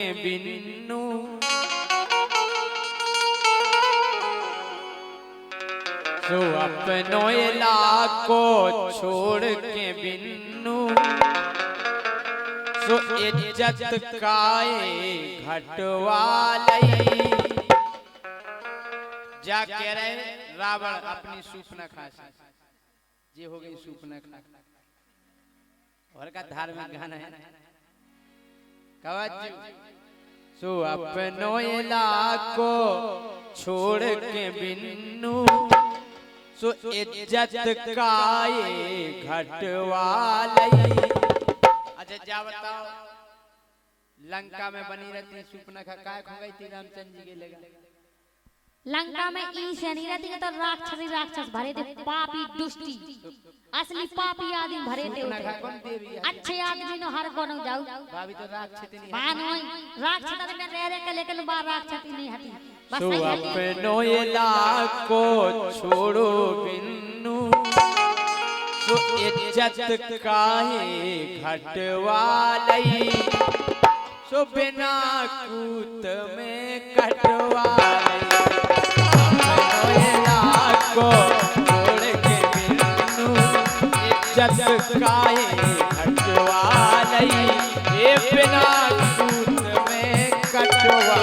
बिन्नू सो अपनो इलाको छोड़ के बिन्नू सो इज्जत काए घटवा लई। जा कह रहे रावण अपनी सूप न खा, ये हो गई सूप न खा। और का धार्मिक गाना है कवच सो अपनो इलाको छोड़ के बिन्नू सो इज्जत काए घटवा लई। अच्छा जा बताओ लंका में बनी रहती सुपनखा काय खो गई थी रामचंद्र जी के लगा। लंका में ई शनि रहती तो राक्षस भरे थे, पापी दुष्टी असली पापी आदमी भरे थे। अच्छे आदमी नो हर कोनो जाऊ भाभी तो राक्षस नहीं बानोई राक्षस में रह के लेकिन बार राक्षस नहीं हती। बस सो अपनो इलाको छोड़ो बिन्नू सो इज्जत काहे घटवा लई। सो बिना कूत में कटवा लई। अपनो इलाको छोड़ के बिन्नू इज्जत काहे घटवा लई। ये बिना कूत में कटवा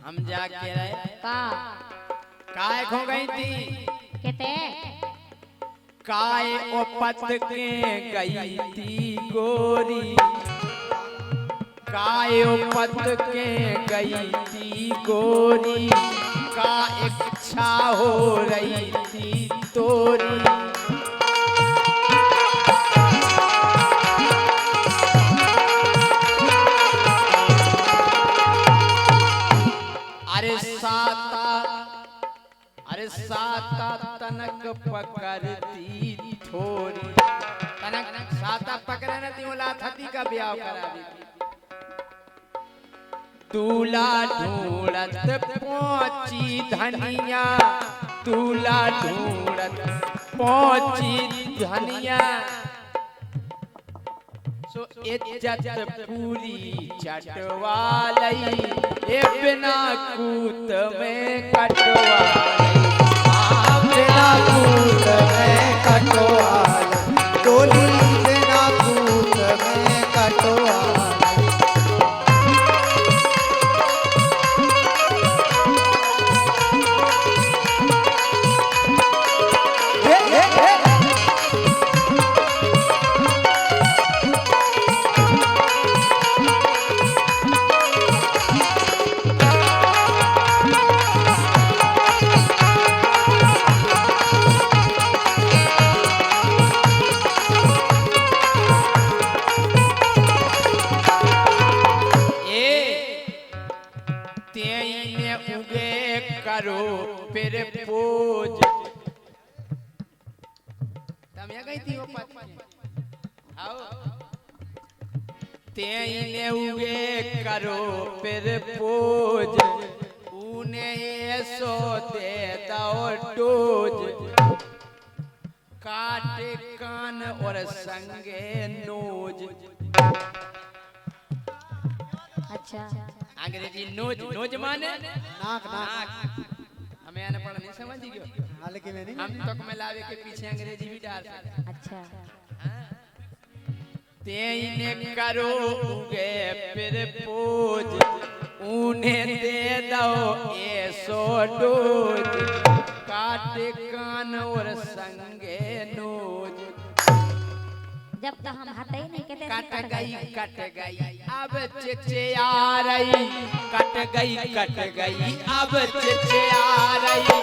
हम जाके रहे काय खो गई थी कहते काय ओपत के गई थी गोरी। काय ओपत के गई थी गोरी का इच्छा हो रही थी तोरी। अरे साता तनक पकड़ती थोरी। तनक साता पकड़े न थी बोला थती का ब्याह करा दी। दूल्हा ढूंढत पहुंची धनिया, दूल्हा ढूंढत पहुंची धनिया सो इज्जत पूरी चटवा लई। ये बिना कूत में कटवा लई। बिना कूत में कटवा लई। डोली बिना कूत में कटवा करो फिर पूज। तम या गई थी वो आओ तेने उगे करो फिर पूज। उन्हें सो दे दो टूज। काटे कान और संगे नोज। अच्छा अंग्रेजी नोज नोज माने नाक नाक। हमें आने पढ़ा नहीं समझी क्यों लेकिन मैं नहीं हम तक में लावे के पीछे अंग्रेजी भी डाल सकते। अच्छा तेने करो उगे फिर पूज। उन्हें दे दो ये सो डोज। काटे कान और संगे नोज। जब तक हम हटे नहीं कहते कट गई अब चिचे आ रही। कट गई अब चिचे आ रही।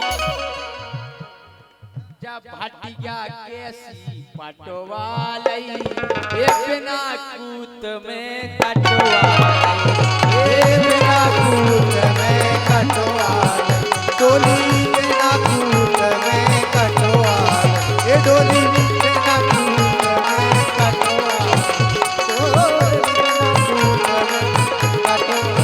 जब हटिया कैसी पटवालई ये बिना कूत में कटवालई ये बिना कूट में कटवालई डोली बिना कूट में कटवालई ये डोली बिना कूट में कटवालई डोली बिना कूट में कटवालई।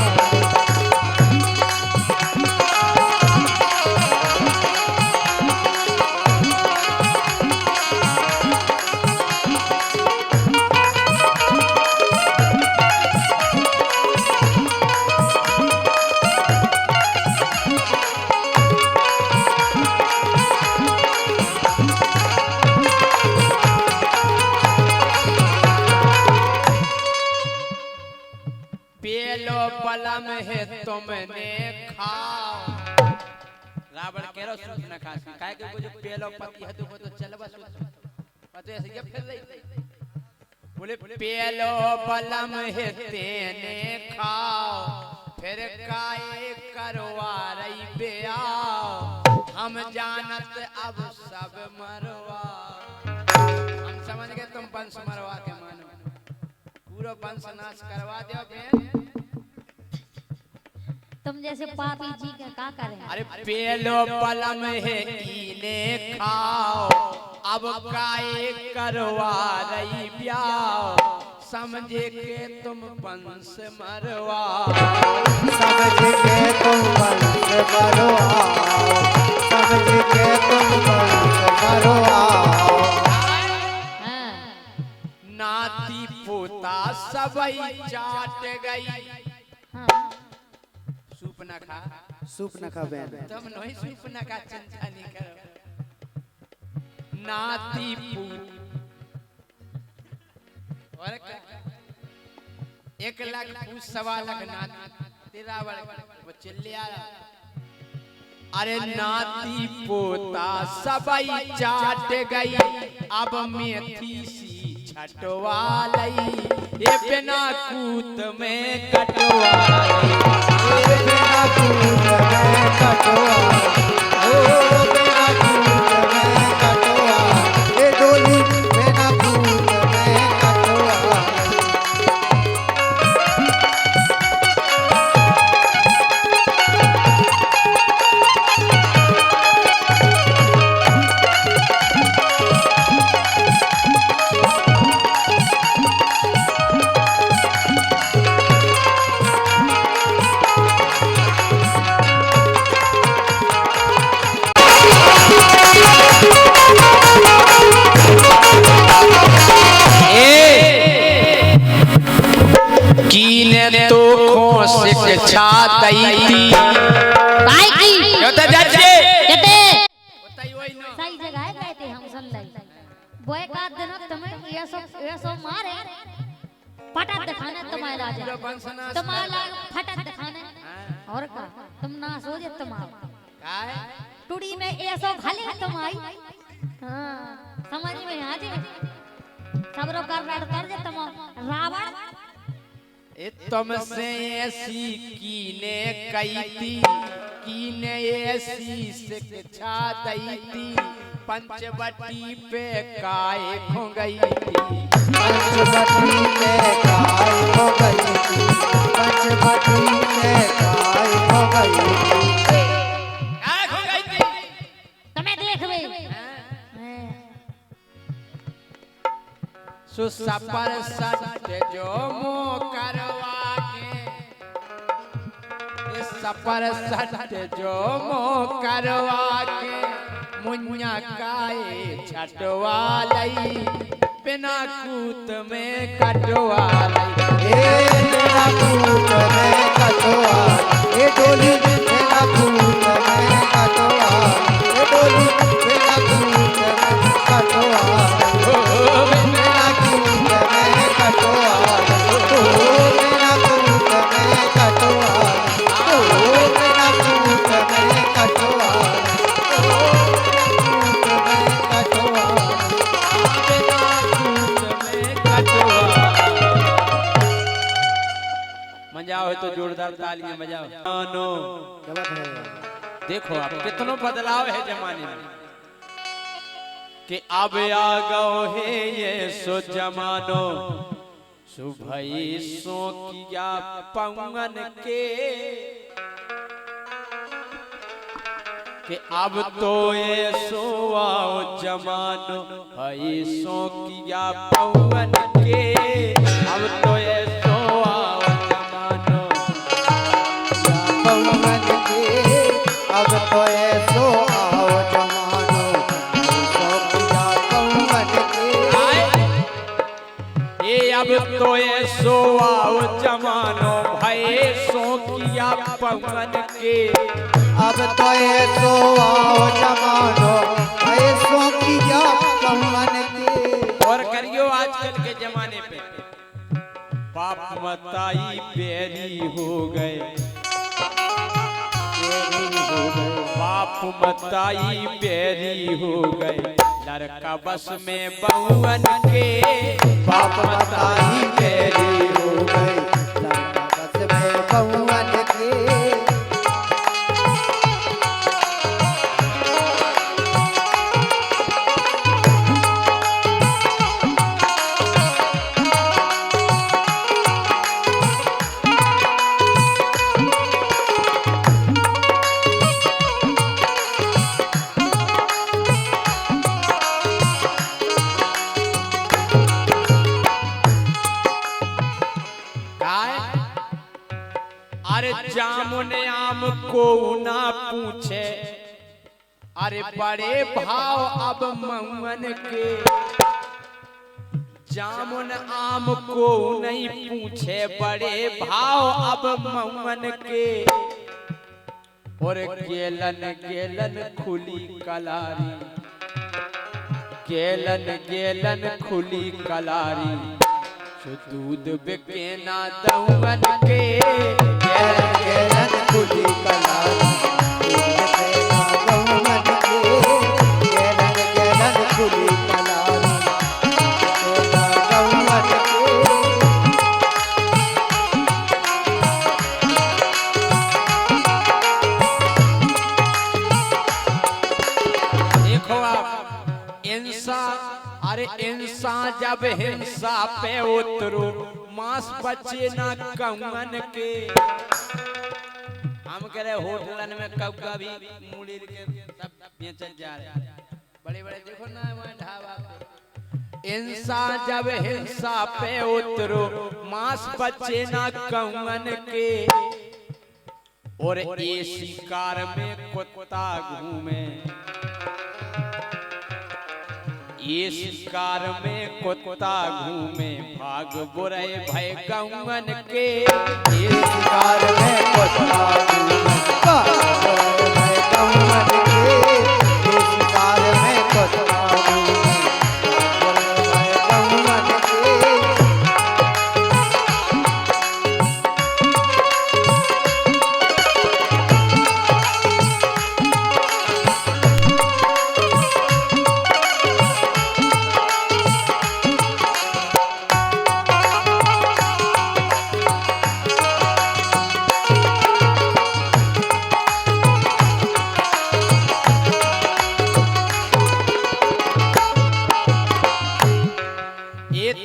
पेलो पलम है तुमने खाओ रावण कह रहा सूत न खा काहे के जो पेलो पति है तो चलबा सूत तो ऐसे ये फिर रही बोले पेलो पलम है तेने खाओ फिर काहे करवा रही बेआओ हम जानत अब सब मरवा हम समझ गए तुम पंच मरवा के मानो पूरा वंश नाश करवा दो बहन तुम जैसे पापी जी का क्या करें। अरे पेलो पलम है इने खाओ अब काहे करवा रही ब्याह समझे के तुम वंश मरवा समझ के तुम वंश मरवाओ समझ के तुम वंश मरवाओ। हाँ। नाती पोता सबई चाट गई हाँ। सूप न खा सूप न खा बहन तुम नहीं सूप न खा चिंता नहीं करो नाती पोता और क्या 1 लाख पूछ 1.25 लाख नाती तेरा वो चिल्ले आया अरे नाती पोता सबई चाट गई अब मेथी सी छटवालई ये बिना कूत में कटवालई ये बिना कूट में कटवालई ओ बिना कूट में कटवालई ये डोली बिना कूट में कटवालई। कीने तो खोस छातई थी काय की योता जाचे जते बताई वही नो सही जगह गए थे हम सुन लई बोए का दिन तुम्हें ये सो मारे फटक दिखाना तुम्हारे राजा पूरा वंश नाश तुम्हारा फटक दिखाना और का तुम ना सो जे तुम्हारा काय टुड़ी में ये सो भले तुम आई हां समझ में आ जे सबरो कर जे तुम रावण तुमसे ऐसी कीने कई थी कीने ऐसी शिक्षा दई थी पंचवटी पे काय खो गई थी पंचवटी में काय हो गई थी पंचवटी में काय हो गई थी काय खो गई थी तुम्हें देखबे सुसपर सत्य जो मो करवा के सपर सत्य जो मो करवा के मुन्या काए छटवा लई बिना कूत में कटवा लई ये बिना कूट में कटवालई ये डोली बिना कूट में कटवालई ये डोली बिना कूट में कटवालई ओ बिना कूट में कटवालई ओ बिना कूट में कटवालई ओ बिना कूट में कटवालई मजा हो तो जोरदार तालियां बजाओ नो देखो आप कितना बदलाव है जमाने में कि अब आ गओ है ये सो जमानो सुभई सो किया पवन के कि अब तो ये सो आओ जमानो हई सो किया पवन के अब तो ये सो आओ जमानो पवन के अब तो ऐसो आओ जमानो सो किया पवन के ये अब तो ये सो आओ जमानो भाई सो किया पवन के अब तो ऐसो आओ जमानो ऐसो किया पवन के और करियो आजकल के जमाने पे बाप मताई बेरी हो गए बाप मताई बेरी हो गए लड़का बस में बहुअन के बाप मताई बेरी हो गए लड़का बस में बहुअन के अरे जामुन आम को ना पूछे अरे बड़े भाव अब मऊन के जामुन आम को नहीं पूछे बड़े भाव अब मऊन के और गेलन गेलन खुली कलारी गेलन गेलन खुली कलारी सो दूध बिके ना दौवन के गेलन गेलन खुली कलारी दूध बिके ना दौवन के गेलन गेलन खुली कलारी दूध बिके ना दौवन के देखो आप इंसान अरे इंसान जब हिंसा पे उतरो मांस बचे ना कौन के हम कह रहे होटलन में कौका भी मूली के सब बेचन जा रहे हैं बड़े बड़े देखो ना वहाँ ढाबा पे इंसान जब हिंसा पे उतरो मांस बचे ना कौन के और ये शिकार में कुत्ता घूमे ये शिकार में कुत्ता घूमे भाग बुरे भय गौवन के ये शिकार में कुत्ता घूमे भाग बुरे भय गौवन के ये शिकार में कुत्ता घूमे भाग बुरे भय गौवन के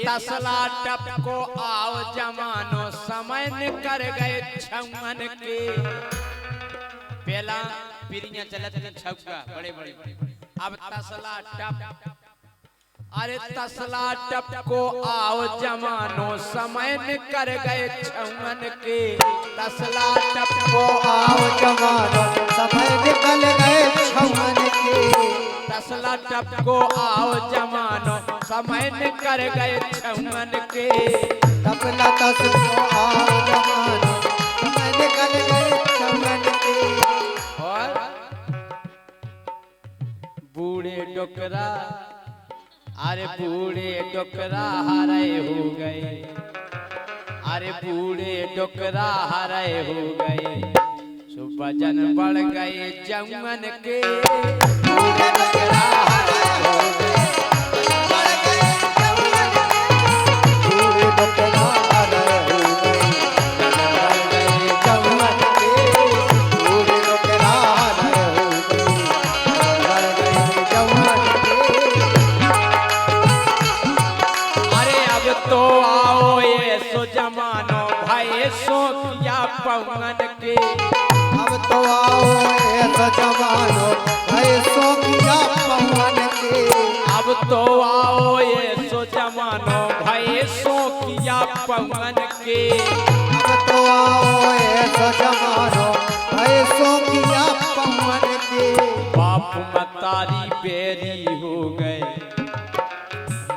तसला टप को आओ जमानो समय कर गए छमन के पहला पीढ़ियां चलत थी छक्का बड़े बड़े अब तसला टप अरे तसला टप को आओ जमानो समय कर गए छमन के तसला टप को आओ जमानो समय निकल गए छमन के तसला टप को आओ जमानो समय निकल गए छमन के तबला तस को आओ जमानो समय निकल गए छमन के और बूढ़े डोकरा अरे बूढ़े डोकरा हरे हो गए अरे बूढ़े डोकरा हरे हो गए सुबजन बढ़ गए जमन के बूढ़े डोकरा हरे हो गए बढ़ गए जमन के बूढ़े डोकरा हरे हो गए बढ़ गए जमन के बूढ़े डोकरा हरे हो गए बढ़ गए जमन के सोकिया पवन के। अब तो आओ ऐसा जमानो है सोकिया पवन के। अब तो आओ ये सो जमानो भाई सोकिया पवन के। अब तो आओ ऐसा जमानो है सोकिया पवन के। बाप मतारी बेरी हो गए,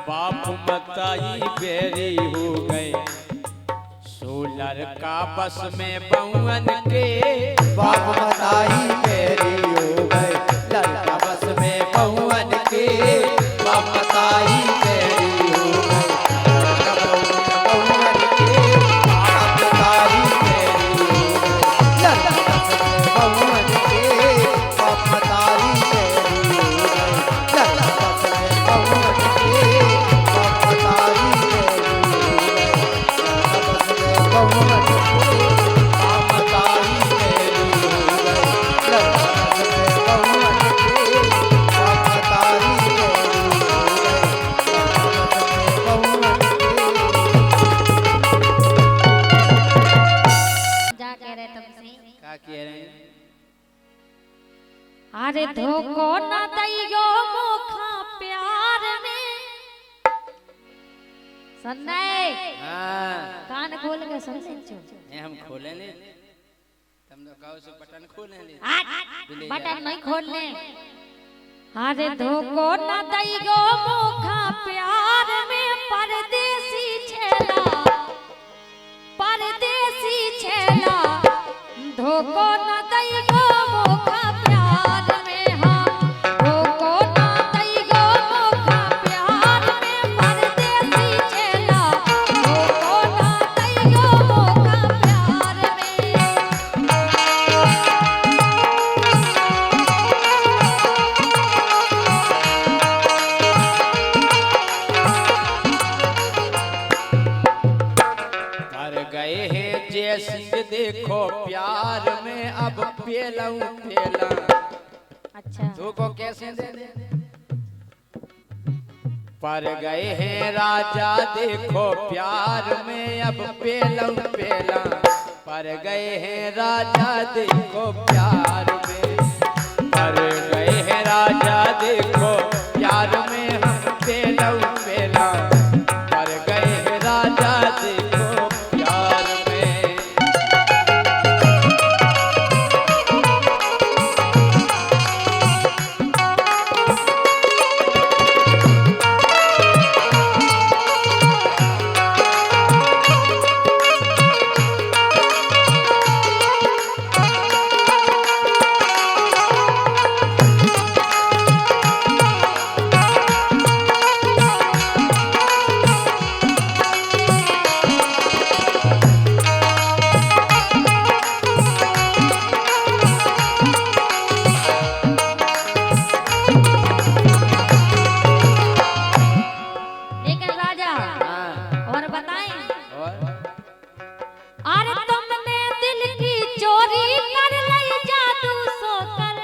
बाप मताई बेरी हो गए, सोलर का बस में बउवन के। बाप मताई बेरी हो गए, लड़का बस में पवन के। बाप मताई बेरी हो गए, लड़का पवन के। बाप मताई बेरी हो गए, लड़का बस में पवन के। बाप मताई बेरी हो गए, लड़का बस में पवन के। बाप मताई बेरी हो गए, लड़का बस में पवन के। बाप मताई बेरी हो गए, लड़का बस में पवन के। बाप मतारी बेरी हो गए, लड़का बस में पवन के। जा कह रहे तुमसे। क्या कह रहे हैं? अरे धोखो न दैयो मोखा प्यार में। सुनने हाँ, कान खोल के सुन ले चो। ये हम खोले ले, तुम तो कहो से बटन खोले ले। बटन नहीं खोलने। अरे धोखो न दैयो मोखा प्यार में। परदेसी छेला, परदेसी छेला, धोखो न दैयो मोखा प्यार में। हाँ, धोखो न दैयो मोखा प्यार में। परदेसी छेला, धोखो न दैयो मोखा प्यार में। कर गए हैं जय सिंह देखो प्यार में, अब पेलऊ पेला। अच्छा तू को कैसे दे दे? पर गए हैं राजा देखो प्यार में, अब पेलऊ पेला। पर गए हैं राजा देखो प्यार में, पर गए हैं राजा देखो प्यार में, हम पेलऊ पेला। पर गए हैं राजा देखो प्यार में। लेकिन राजा हाँ, और बताएं। और अरे तुमने दिल की चोरी कर ली, जादू सो कर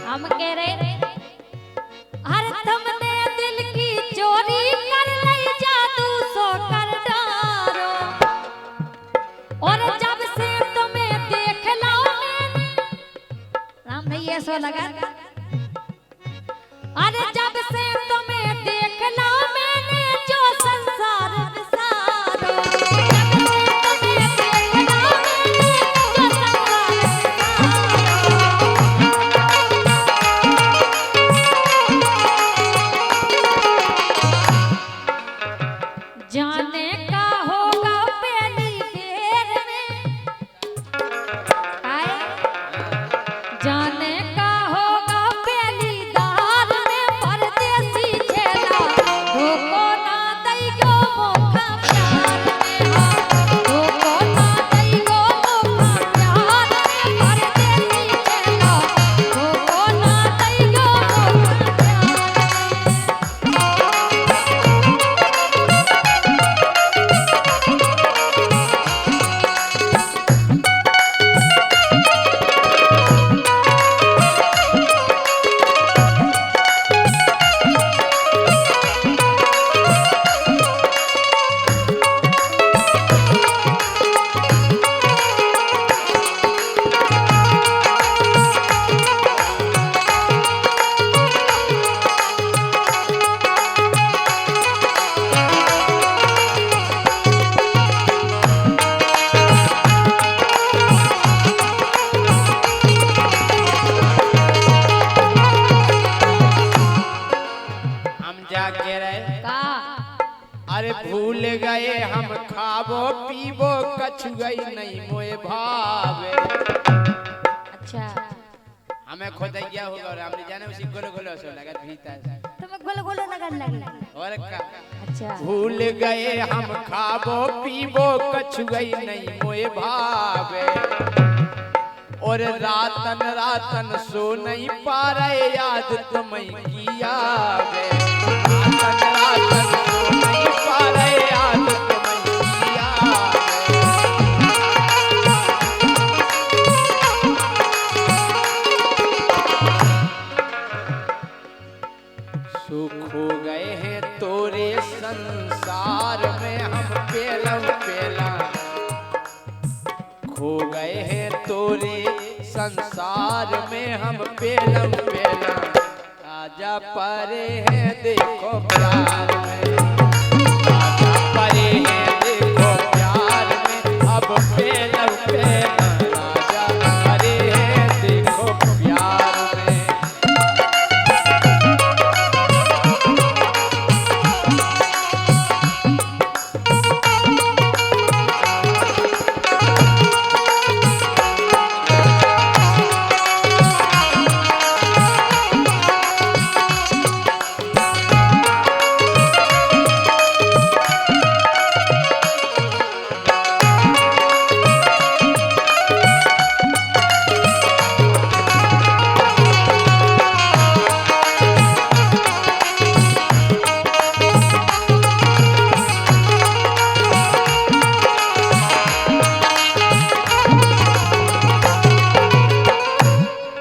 हम कह रहे। अरे तुमने दिल की चोरी कर ली, जादू सो कर डारो। और जब से तुम्हें देख लाओ मैंने, राम भैया सो लगा। अरे जब से तुम्हें देख ला मैंने, जो संसार विसारो। जब से तुम्हें देख ला मैंने, जो संसार विसारो। जाने का होगा पहली बेर में। आए जाने का होगा हम जाके रहे का अरे भूल गए हम खाबो पीबो कछु गई नहीं मोए भावे। अच्छा हमें खोदैया होगा और हमने जाने उसी गोलो गोलो सो लगा भीतर तुम्हें गोल गोल लगन लगी। और का अच्छा भूल गए हम खाबो पीबो कछु गई नहीं मोए भावे। और रातन रातन सो नहीं पा रहे याद तुम्हें किया वे। रातन रातन सो नहीं पा रहे याद तुम्हें किया वे। सुख हो गए हैं तोरे संसार में हम पेलम पेला। खो गए हैं तोरे संसार में हम पेलम पेला। राजा परे हैं देखो प्यार में। राजा परे हैं देखो प्यार में अब पेलम पेला। राजा परे हैं देखो प्यार में।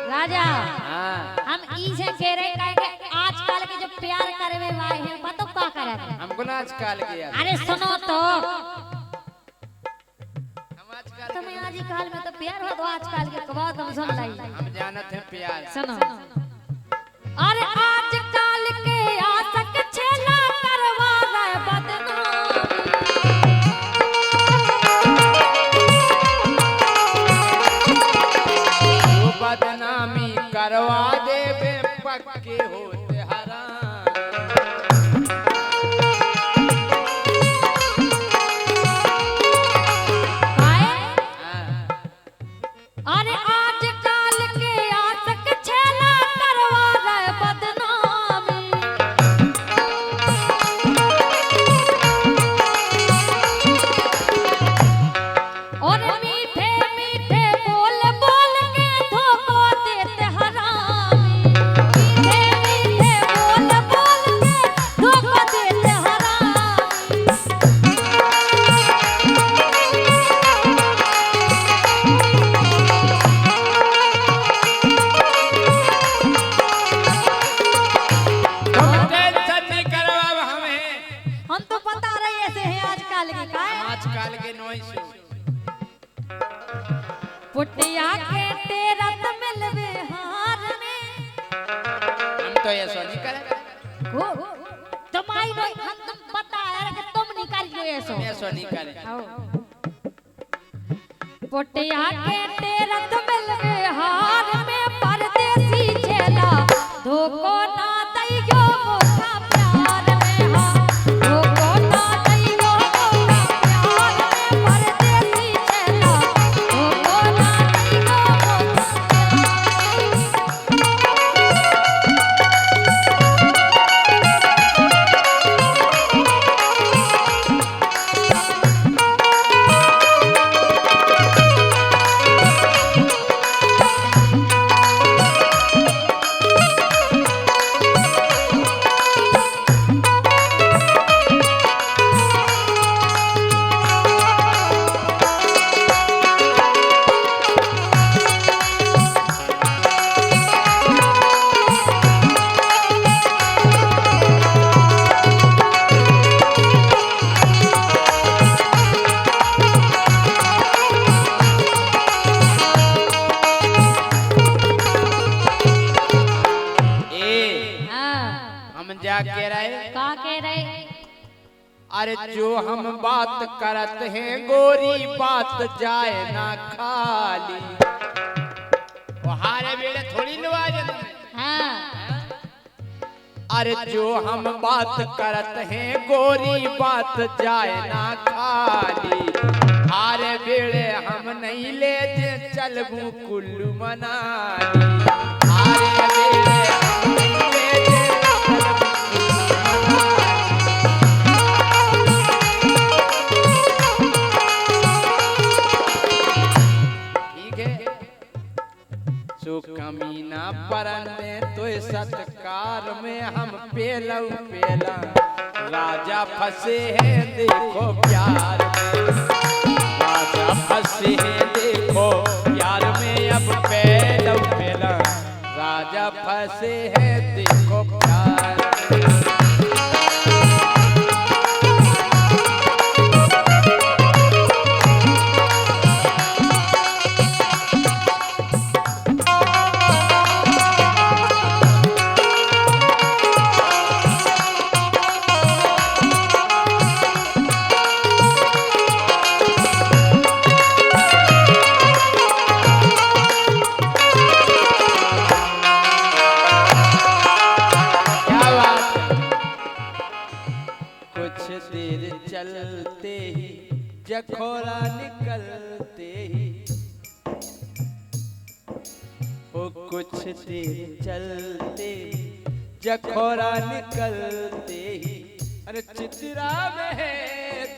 राजा हाँ हम ई से कह रहे काहे के आजकल के जो प्यार करवे वाले हैं पतो का करत है। हमको ना आजकल के यार अरे सुनो तो हम आजकल तुम्हें आजकल में तो प्यार हो तो आजकल के कबात हम सुन लाई। हम जानत हैं प्यार। सुनो अरे आजकल के आसक छेला करवा रहे वो बदनामी करवा देवे पक्के होते हराम। हाँ। अरे आजकल के आसक छेला करवा रहे बदनामी। और मीठे मीठे बोल बोल के धोखा देते हरामी। मीठे मीठे बोल बोल के धोखा देते हरामी। तुम टेंशन नहीं करवा हमें। हम तो बता रहे ऐसे हैं आजकल के हम काय आजकल के नोई सो पुटिया के तेरा तो मिलवे हार में। हम तो ये सो नहीं करे। हो तुम्हारी रोई हम तुम बता रहे कि तुम निकाल जो ऐसो हम ये सो नहीं करे। पुटिया के तेरा तो मिलवे हार में परदेसी छेला धोखो ना दैयो मोटा प्यार में। हाँ धोखो ना दैयो मोटा प्यार में परदेसी छेला धोखो ना दैयो मोटा क्या कह रहे? का कह रहे? अरे जो हम बात करत हैं गोरी बात जाए ना खाली, वो हारे बेड़े थोड़ी लवा हाँ अरे जो हम बात करत हैं गोरी बात जाए ना खाली, हारे बेड़े हम नहीं ले जे चलबू कुल्लू मनाली, हारे बेड़े हम नहीं ले जे चलबू कुल्लू मनाली। ठीक है, सो कमीना परन में तो सत्कार में हम पेलऊ पेला, राजा फंसे हैं देखो प्यार में, राजा फंसे हैं देखो प्यार में, अब पेलऊ पेला, राजा फंसे हैं देखो प्यार में। चलते ही जखोरा निकलते ही, ओ कुछ देर चलते जखोरा निकलते ही, अरे चित्रा में है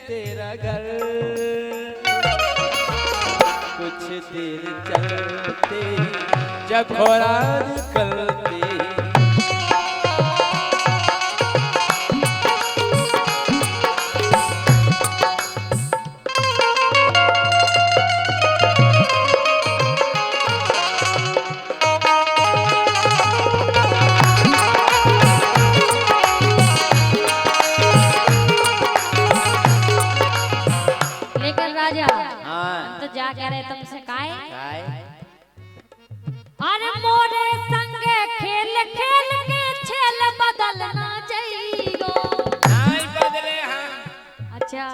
तेरा घर, कुछ देर चलते जखोरा निकलते ही। तुमसे काय अरे मोरे संगे खेल खेल के छेल बदलना चाहिए, नहीं बदले हम। अच्छा,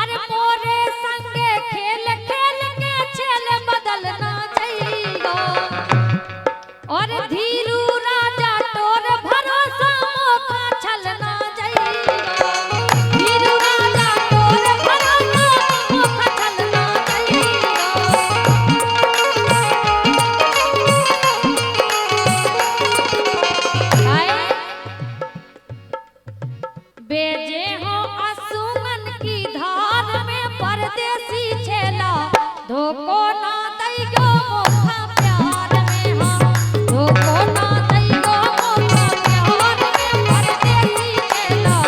अरे मोरे संगे खेल खेल के छेल बदलना चाहिए, और धीरू राजा तोर भरोसा मोखा छलना चाहिए, धीरू राजा तोर भरोसा मोखा छलना बेजे हो असुमन की धार में परदेसी छेला, धोखो ना दैगो मोखा प्यार में, हाँ धोखो ना दैगो मोखा प्यार में, परदेसी छेला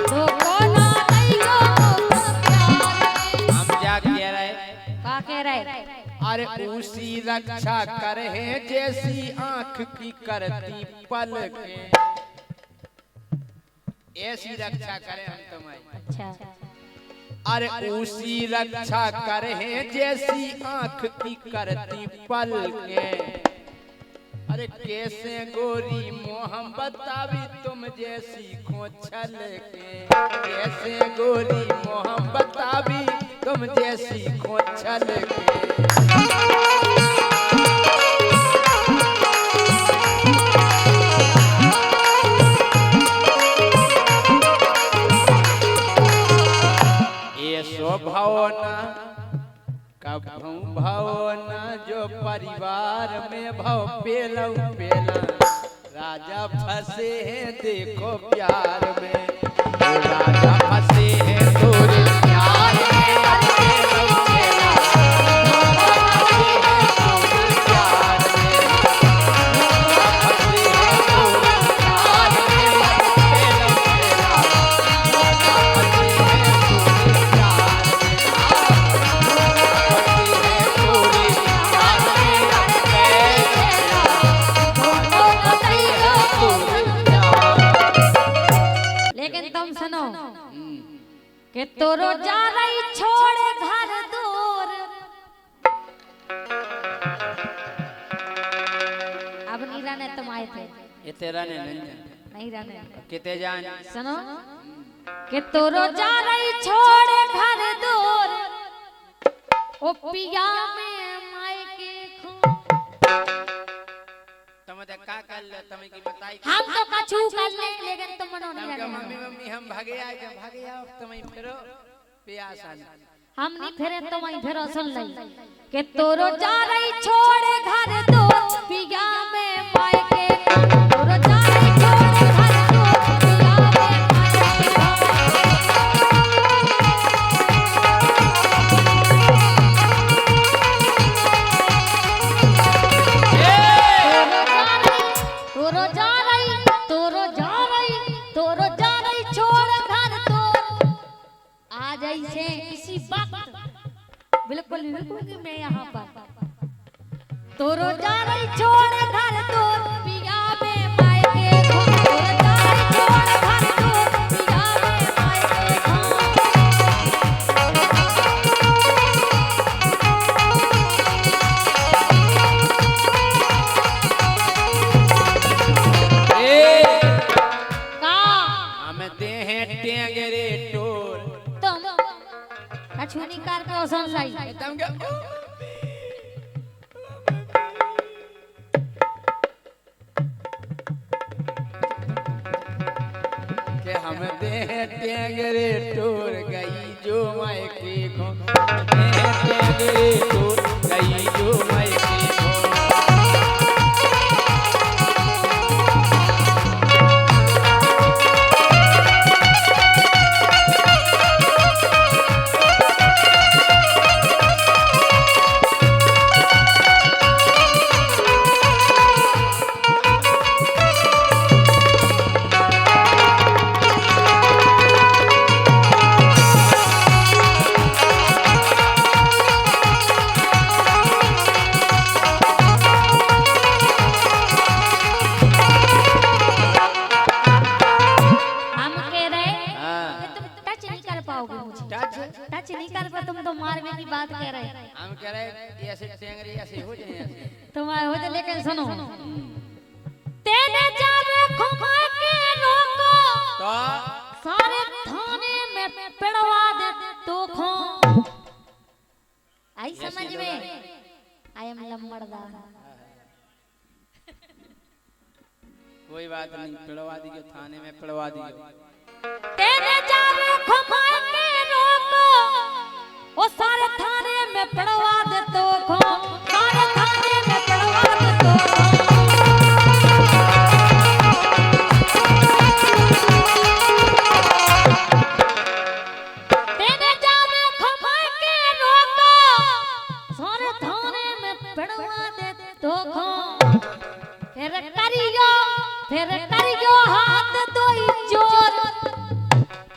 धोखो ना दैगो मोखा प्यार में। हम क्या कह रहे, का कह रहे? अरे उसी रक्षा करे जैसी आंख की करती पलके, ऐसी रक्षा करें हम तुम्हारी। अच्छा, अरे उसी रक्षा करें जैसी आंख की करती पलके, अरे कैसे गोरी मोहम बतावी तुम जैसी खोछल के, कैसे गोरी मोहम बतावी तुम जैसी खोछल के। भावना कभू भावना जो परिवार में भाव पेलऊ पेला, राजा फंसे हैं देखो प्यार में, राजा फंसे हैं तोरे प्यार में, पेलऊ पेला, फंसे हैं तोरे प्यार में, फंसे हैं तोरे प्यार में, पेलऊ पेला, फंसे हैं तोरे प्यार। लेकिन तुम सुनो कि तोरो जा रही छोड़े घर दूर, अब नहीं रहने तुम आए थे, ये तेरा नहीं रहने किते जान। सुनो कि तोरो जा रही छोड़े घर दूर, ओ पिया में मायके खो, तुम का कर ले तमे की बताई हम तो कछु कर ले लेकिन तुम मनो नहीं तमके जाने मम्मी मम्मी हम भागे आ तमे फिरो पियासा हम नहीं फिरे तो वहीं फिरो सुन लई के तोरो जा रही छोड़ घर दो पिया में मायके तोरो जा रही छोड़ घर दो पिया में तोरो जा रही तोरो जा रही तोरो जा रही छोड़ घर दो आ जाई से इसी वक्त बिल्कुल रुकूंगी मैं यहाँ पर तोरो जा रही छोड़ घर दो पिया में मायके तोरो जा रही छोड़ घर दो पिया में मायके का हम दे हैं टेंगरे टोर तुम कछुनी कार पे ओसन लाई तमके के हम दे हैं टेंगरे टोर गई जो मायके को दे हैं टेंगरे टोर गई जो मायके को हम कह रहे हाँ। कि तुम टच नहीं कर पाओगे मुझे टच नहीं कर पा तुम तो मारने की बात कह रहे हम कह रहे ऐसे टेंगरे ऐसे हो जाए ऐसे तुम आए हो तो लेकिन सुनो तेने जावे घुमा के रोको तो सारे थाने में पिड़वा दे तो खो आई समझ में आई एम लम्बड़दार कोई बात नहीं पिड़वा दियो थाने में पिड़वा दियो तेने जावे घुमा के रोको ओ सारे थाने में पिड़वा दे तो खो सारे थाने में पिड़वा दे तो तेने जावे घुमा के रोको सारे थाने में पिड़वा दे तो खो फिर करियो हाथ दोई जोर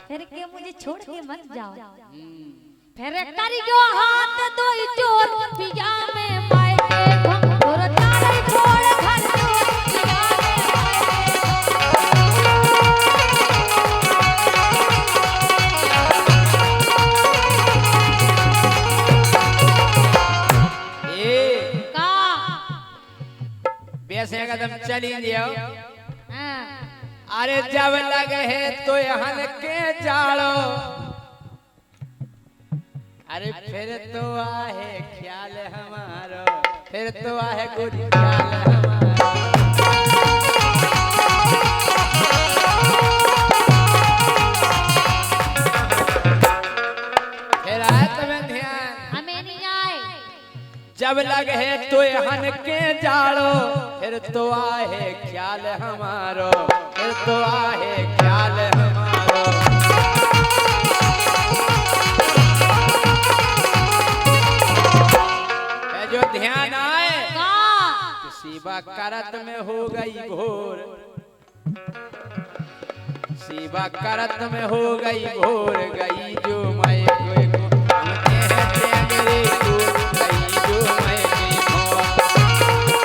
फिर के मुझे छोड़ के मत जाओ फिर करियो हाथ दोई जोर पिया में मायके तोरो तारे छोड़ घर दो पिया में ए का वैसे कदम चली दियो हां अरे जब लगे है तो हन के जाड़ो अरे फिर तो आहे ख्याल हमारो फिर तो आहे कुछ ख्याल हमारो फिर आए तुम्हें ध्यान हमें नहीं आए जब लगे है तो हन के जाड़ो फिर तो आहे ख्याल हमारो फिर तो आहे ख्याल हमारो ये जो ध्यान आए का शिवा करत में हो गई घोर शिवा करत में हो गई घोर गई जो मैं कोई को हम कहते हैं मेरे दूर गई जो मैं की घोर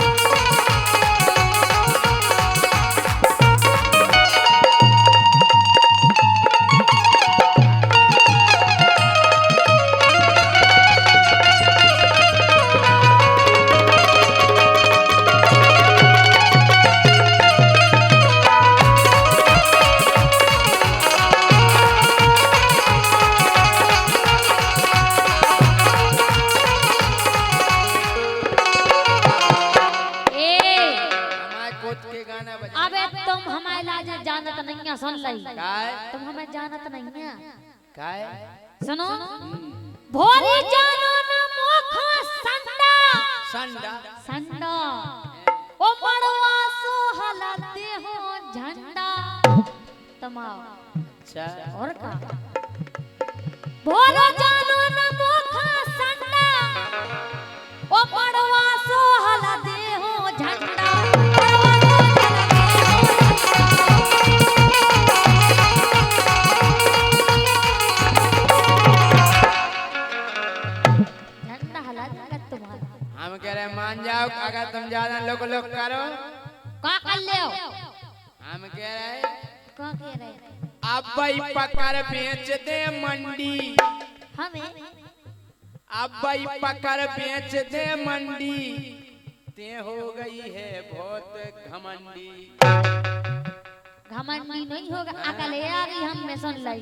नहीं है, सुन लई। काय तुम हमें जानत नहीं है। काय सुनो, भोरी जानो न मोखा संडा संडा संडा, ओ मड़वा सो हलाते हो झंडा। तमाओ अच्छा और का भोरो जानो न मोखा संडा, ओ मड़वा सो हलाते हो झंडा। मड़वा सो झंडा हला देगा तुम्हारा। हम कह रहे मान जाओ, अगर तुम ज्यादा लोग करो का कर ले हम कह रहे का कह रहे अब भाई पकड़ बेच दे मंडी, हमें अब भाई पकड़ बेच दे मंडी, ते हो गई है बहुत घमंडी। घमंडी नहीं होगा, अकले आ गई हम में सुन लाई।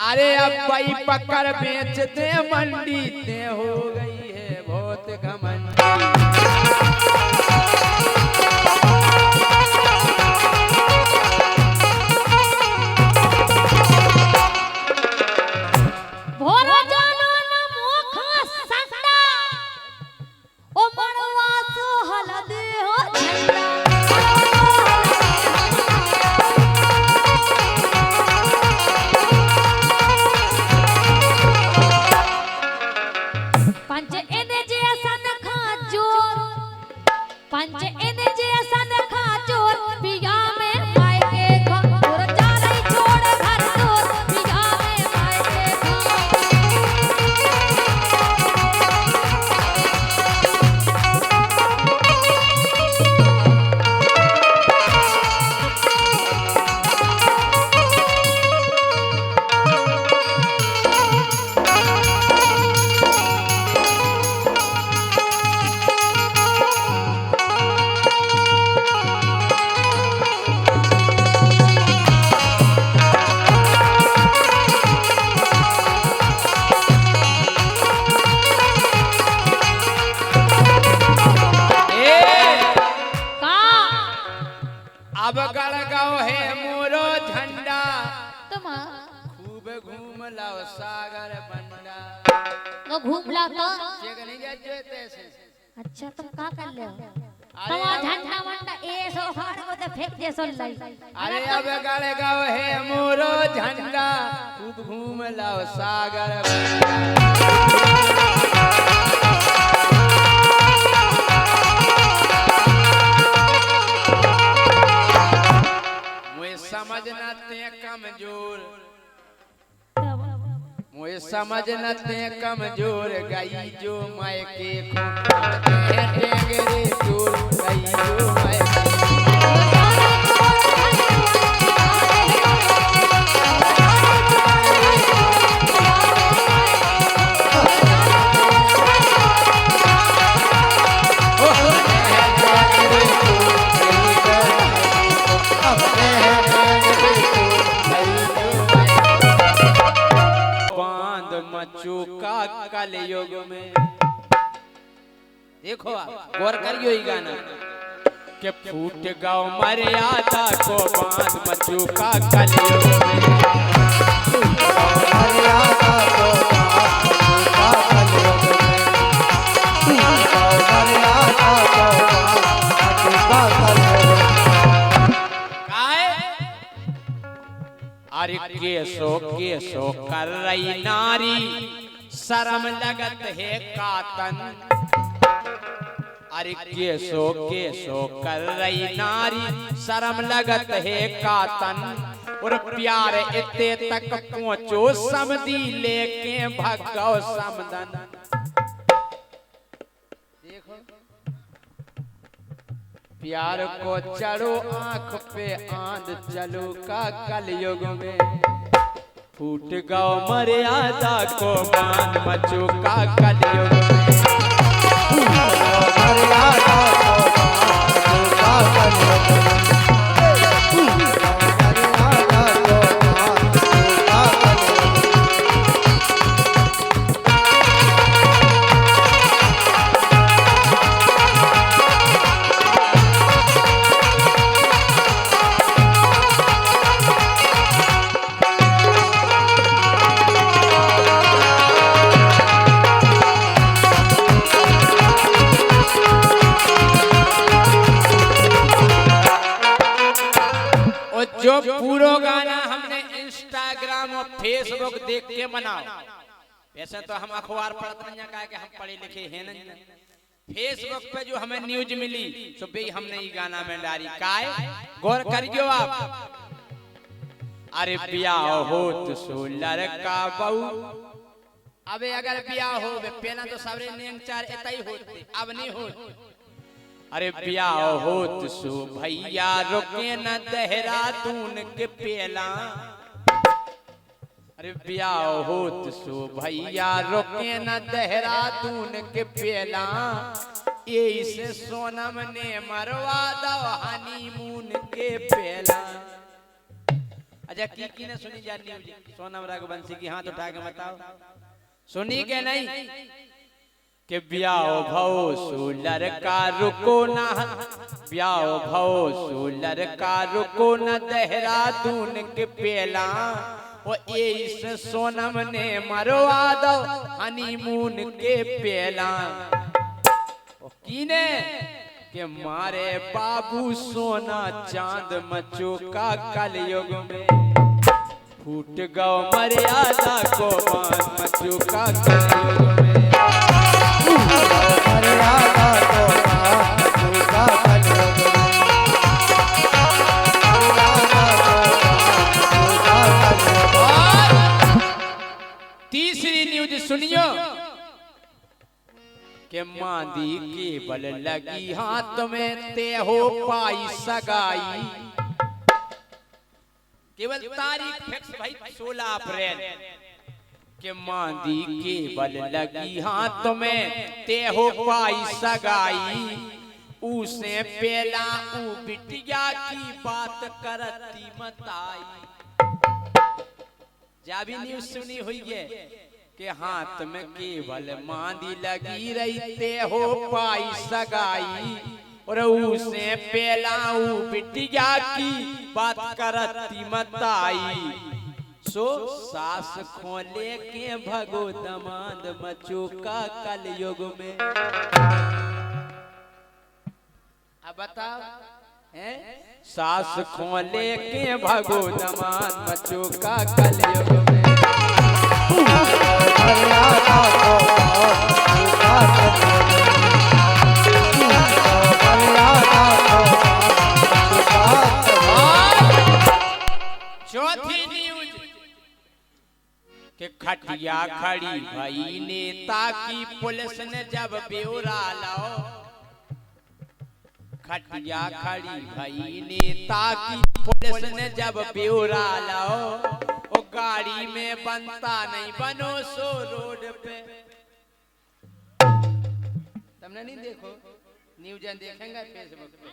अरे अब भाई पकड़ बेच दे मंडी, ते हो गई है बहुत घमंडी। भोरो जानो न मोखा संडा, ओ मड़वा सो हला दे हो झंडा। पंच एने जैसा नखा जोर, पंच एने जैसा नखा जोर, पिया में पाए के घर जा रही छोड़ घर दूर, पिया में पाए के घर। का अब गड़गांव है मोरो झंडा, तुम खूब घूम लाओ सागर बंडा। वो घूम ला तो चेक नहीं जाते तैसे। अच्छा तुम का कर ले तुम झंडा वंडा ए सो फाड़ को तो फेंक दे सुन लाई। अरे अब गड़गांव है मोरो झंडा, खूब घूम लाओ सागर बंडा। मुझे समझ न ते कमजोर, मुझे समझ न ते कमजोर, गई जो मायके को टेंगरे चोर, गई जो मायके। बांध मचूका कलयुग में, देखो आप गौर करियो ये गाना के फूट गाओ मर्यादा को, बांध मचूका कलयुग में। मर्यादा को अरे केसो कर रही नारी, शर्म लगत है कातन। अरे केसो कर रही नारी, शर्म लगत है कातन। और प्यार इत्ते तक पहुंचो समधी, लेके भगो समदन। देखो प्यार को चढ़ो आंख पे आंध, चलो का कलयुग में। फूट गौ मर्यादा को, बांध मचो का कलयुग में। मर्यादा ना हमने इंस्टाग्राम और फेसबुक देख के बनाओ। वैसे तो हम अखबार पढ़ते हैं, कहा कि हम पढ़े लिखे हैं नहीं। फेसबुक पे जो हमें न्यूज मिली तो भाई हमने ये गाना में डाली। काय गौर करियो आप। अरे ब्याह हो तो सो लड़का बहू। अबे अगर ब्याह हो पहला तो सबरे नेंग चार इतना ही होते, अब नहीं हो। अरे ब्याह हो तो सो भैया रुके न देहरादून के पेला। अरे ब्याह हो तो सो भैया रुके न देहरादून के पेला। ये से सोनम ने मरवा दो हनीमून के पेला। अच्छा की ने सुनी जा न्यूज सोनम रघुवंशी की? हाथ उठा के बताओ, सुनी के नहीं? कि ब्याह भव सो लड़का रुको ना, ब्याह भव सो लड़का रुको न देहरादून के पेला। वो इस सोनम ने मरवा दो हनीमून के पेला। कीने के मारे बाबू सोना चांद मचोका कलयुग में। फूट गौ मर्यादा को मान मचोका कलयुग में। मर्यादा को मान मचोका कलयुग में। तीसरी न्यूज सुनियो के मांदी के बल लगी हाथ में ते हो पाई सगाई। केवल तारीख फिक्स भाई 16 अप्रैल के मांदी के बल लगी हाथ में ते हो पाई सगाई। उसे पेला ऊ बिटिया की बात करती मताई। जाबी न्यूज सुनी हुई है के हाथ में केवल मांदी लगी रही ते हो पाई सगाई। और उसे पेला ऊ बिटिया की बात करती मताई। सो सास खोले के भगो दमाद मचोका कलयुग में। अब बताओ हैं? सास खोले के भगो दमाद मचोका कलयुग में। मर्यादा को मचोका कलयुग में। मर्यादा को मचोका कलयुग में। चौथी न्यूज के खटिया खड़ी भई नेता की पुलिस ने जब ब्यौरा लाओ। खटिया खड़ी भई नेता की पुलिस ने जब ब्यौरा लाओ। वो गाड़ी में बनता नहीं बनो सो रोड पे। तुमने नहीं देखो न्यूज देखेंगे फेसबुक पे?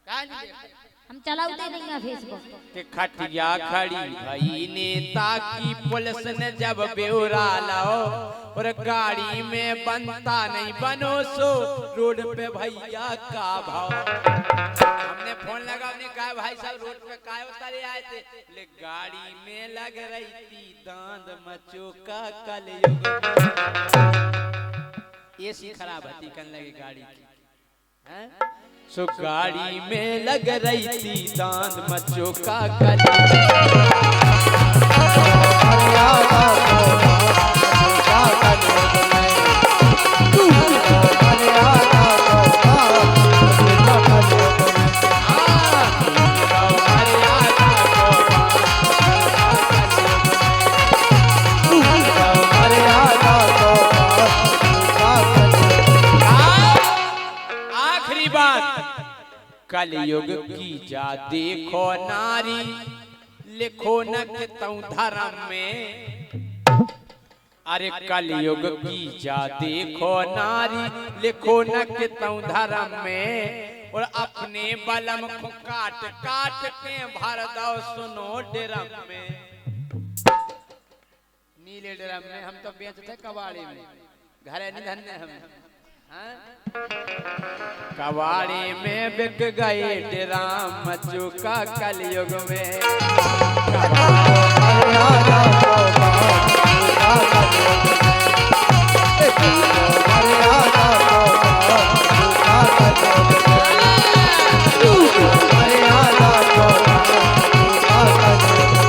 कहाँ नहीं देखो? हम चलाते नहीं हैं फेसबुक। कि खटिया खड़ी भई नेता की पुलिस ने जब ब्यौरा लाओ। और गाड़ी में बनता नहीं बनो सो रोड पे भैया का भाव। हमने फोन लगा, हमने कहा भाई साहब रोड पे काय उतरे आए थे? ले गाड़ी में लग रही थी दांत मचोका कलयुग में। एसी खराब होती कन लगी गाड़ी की। सो गाड़ी में लग रही थी दांत मचोका कलयुग में। मर्यादा को मचोका कलयुग में। मर्यादा को मचोका कलयुग में। आखिरी बात कलयुग की जा देखो नारी लिखो न कितऊ धर्म में। अरे कलयुग की जा देखो नारी लिखो न कितऊ धर्म में। और अपने बलम को काट काट के भर दो सुनो ड्रम में। नीले ड्रम में हम तो बेचते कबाड़ी में, घरे नहीं धन्य हम। कबाड़ी में बिक गए ड्राम मचोका कलयुग में। मर्यादा को मचोका कलयुग में। मर्यादा को मचोका कलयुग में। मर्यादा को मचोका कलयुग में।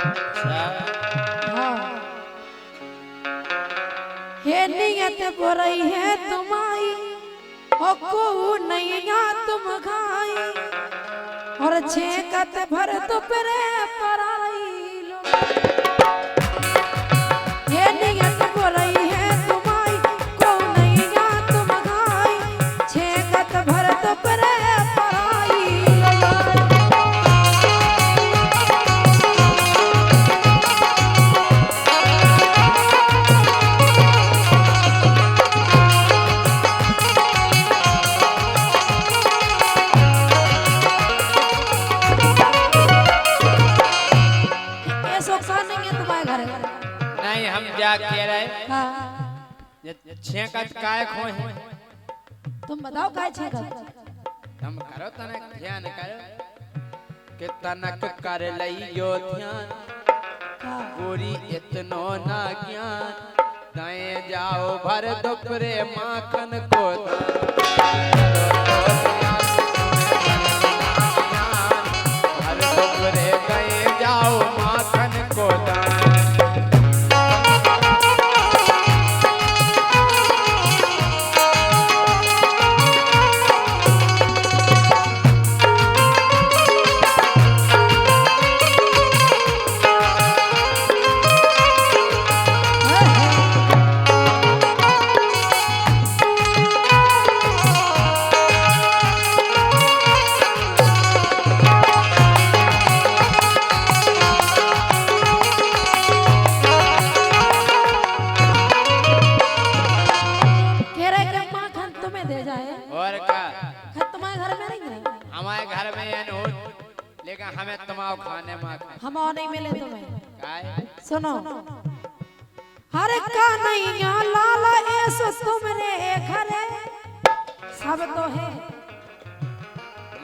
अच्छा हाँ हे नियत बुराई है तुम्हारी ओ को नैया तुम खाई और छेकत भर तुपरे पराई लो हे नियत बुराई है तुम्हारी को नैया तुम खाई छेकत भर तुपरे पराई लो नहीं हम क्या कह रहे हाँ छेकत काय खोए हैं तुम बताओ काय छेकत हम करो तनक ध्यान करो कि तनक कर लियो ध्यान गोरी इतनो ना ज्ञान दाएं जाओ भर दुपरे माखन को भर दुपरे गए जाओ माखन को दान और का तुम्हारे घर में नहीं है हमारे घर में ये नहीं लेकिन हमें तुम्हारे खाने में हम और नहीं मिले तुम्हें काय सुनो हर का नैया लाला ऐसो तुमरे घरे सब तो है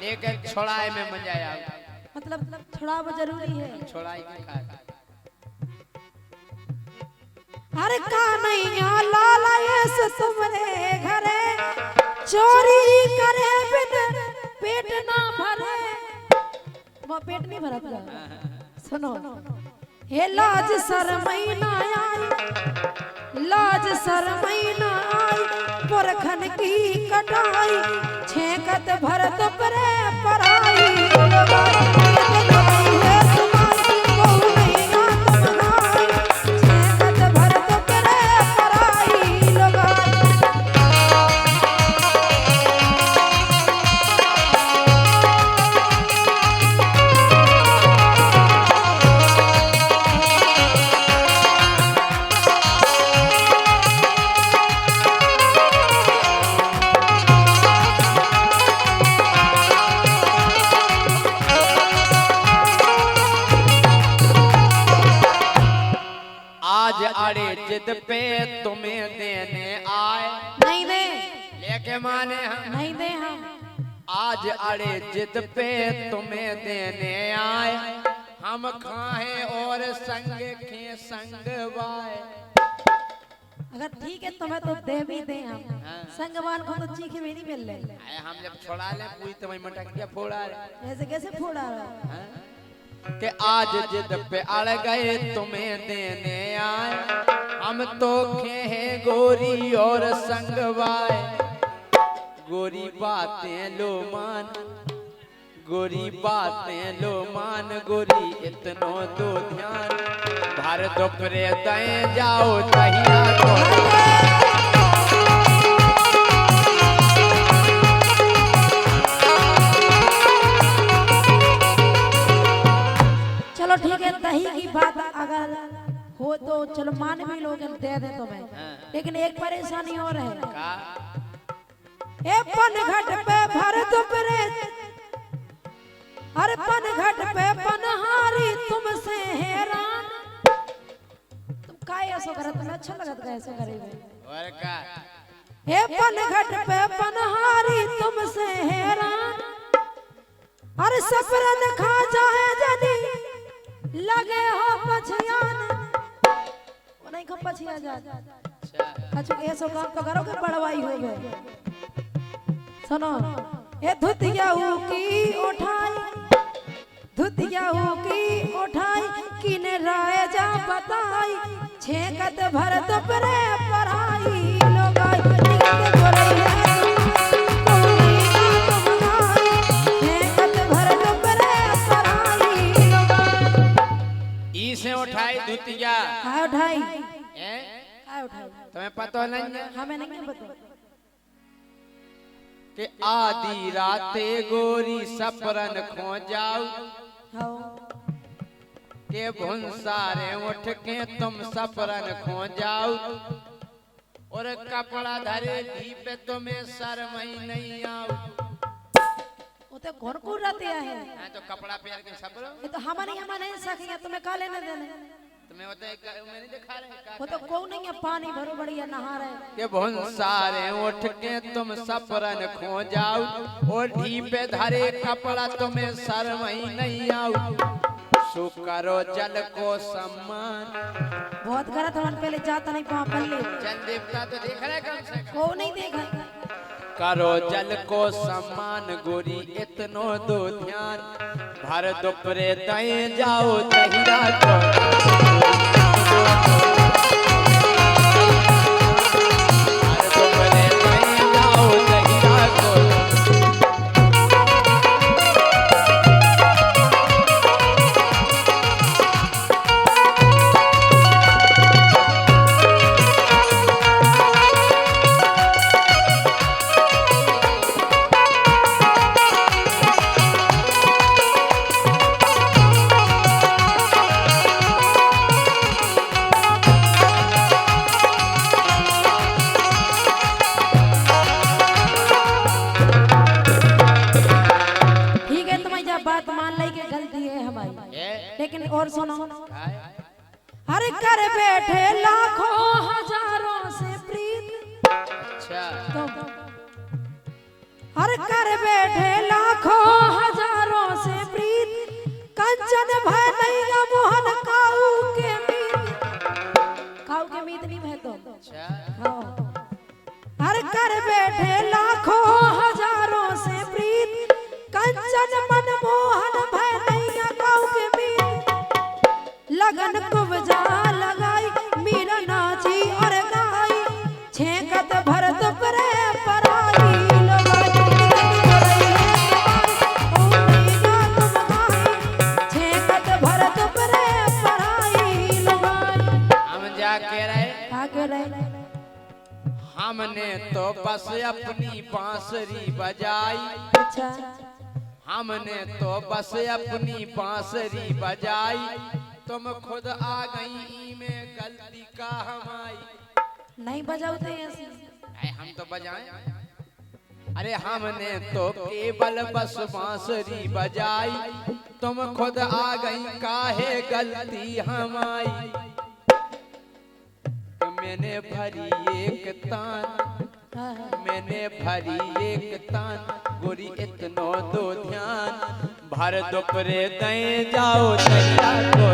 लेकिन छोड़ाए में मजा आया मतलब थोड़ा वो जरूरी है छोड़ाई की खा हर का नैया लाला ऐसो तुमरे घरे चोरी करे बिन पेट ना भरे वो पेट नहीं भरा पूरा सुनो हे लाज शरमई ना आई लाज शरमई ना आई पुरखन की कटाई छेकत भरत परे पराई आज अड़े जिद पे तुम्हें देने आए नहीं दे लेके माने हम नहीं दे हम आज अड़े जिद पे तुम्हें देने आए हम खाए और संग के संग बाए अगर ठीक है तुम्हें तो दे भी दे हम संगवान को तो चीखे भी नहीं मिल रहे अरे हम जब छोड़ा ले पूरी तुम्हें मटक दिया फोड़ा रे ऐसे कैसे फोड़ा रहा है कि आज जिद पे अड़ गए तुम्हें देने आए हम तो खे गोरी और संगवाए गोरी बातें लो मान गोरी बातें लो मान गोरी इतनो दो ध्यान भर दोपरे दए जाओ दहिया को चलो ठीक है दही की बात अगर हो तो चलो मान भी लोग दे दे तुम्हें लेकिन एक परेशानी और है का ए पनघट पे भर दुपरे अरे पनघट पे पनहारी तुमसे हैरान तुम काय ऐसा करत तुम्हें अच्छा लगत का ऐसा करे और का ए पनघट पे पनहारी तुमसे हैरान अरे सफरन खा जाए जदी लगे हो पछियान वो नहीं खो पछिया जा अच्छा ऐसा काम तो करो कि बड़वाई हो गए सुनो ए धुतिया की उठाई धुतिया की उठाई किन राय जा बताई छेकत भर दोपरे पढ़ाई लोगाई निकत गोरई है कोई ना तुम्हारी छेकत भर दोपरे पढ़ाई लोगाई ई से उठाई धुतिया काय उठाई हैं काय उठाई तुम्हें पता नहीं है हमें नहीं पता कि आधी राते गोरी सपरन खो जाओ हाओ के भुंसारे उठ के तुम सपरन खो जाओ और कपड़ा धरे दी पे तुम्हें शर्म ही नहीं आओ। वो तो कौन को रहते हैं हाँ तो कपड़ा पहन के सपरो ये तो हमारे यहाँ नहीं सकेंगे तुम्हें का लेने देने तुम्हें होता है मैंने दिखा रहे वो तो कौन नहीं है पानी भरो बढ़िया नहा रहे के भुंसारे उठ के तुम सपरन खो जाओ और ढी पे धरे कपड़ा तुम्हें शर्म ही नहीं आओ। सो करो जल को सम्मान बहुत गलत हम पहले जाता नहीं वहाँ पल्ले जल देवता तो देख रहे कम से कम। को नहीं देखा करो जल को सम्मान गोरी इतनो दो ध्यान भर दोपरे दए जाओ दहिरा को भर दोपरे दए जाओ दहिरा को। बात मान ली कि गलती है हमारी लेकिन और सुनो हाय। हर कर बैठे लाखों हजारों से प्रीत अच्छा तो हर कर बैठे लाखों हजारों से प्रीत कंचन भय नहीं मोहन काऊ के मीत नहीं भय तो अच्छा हाँ। हर कर बैठे लाखों हजारों से प्रीत कंचन मन मोहन भय नहीं काऊ के मीत लगन को बजा लगाई मीरा नाची और गाई छेकत भर दोपरे पराई लगाई छेकत भर दोपरे पराई लगाई हम जा के रहे आगे रहे हमने तो बस अपनी बांसुरी बजाई अच्छा हमने तो बस अपनी बांसुरी बजाई तुम खुद आ गई में गलती का हमारी नहीं बजाते ऐसे अरे हम तो बजाएं अरे हमने तो केवल बस बांसुरी बजाई तुम खुद आ गई काहे गलती हमारी मैंने भरी एक तान मैंने भरी एक तान गोरी इतनो दो ध्यान भर दोपरे दे जाओ दहिया को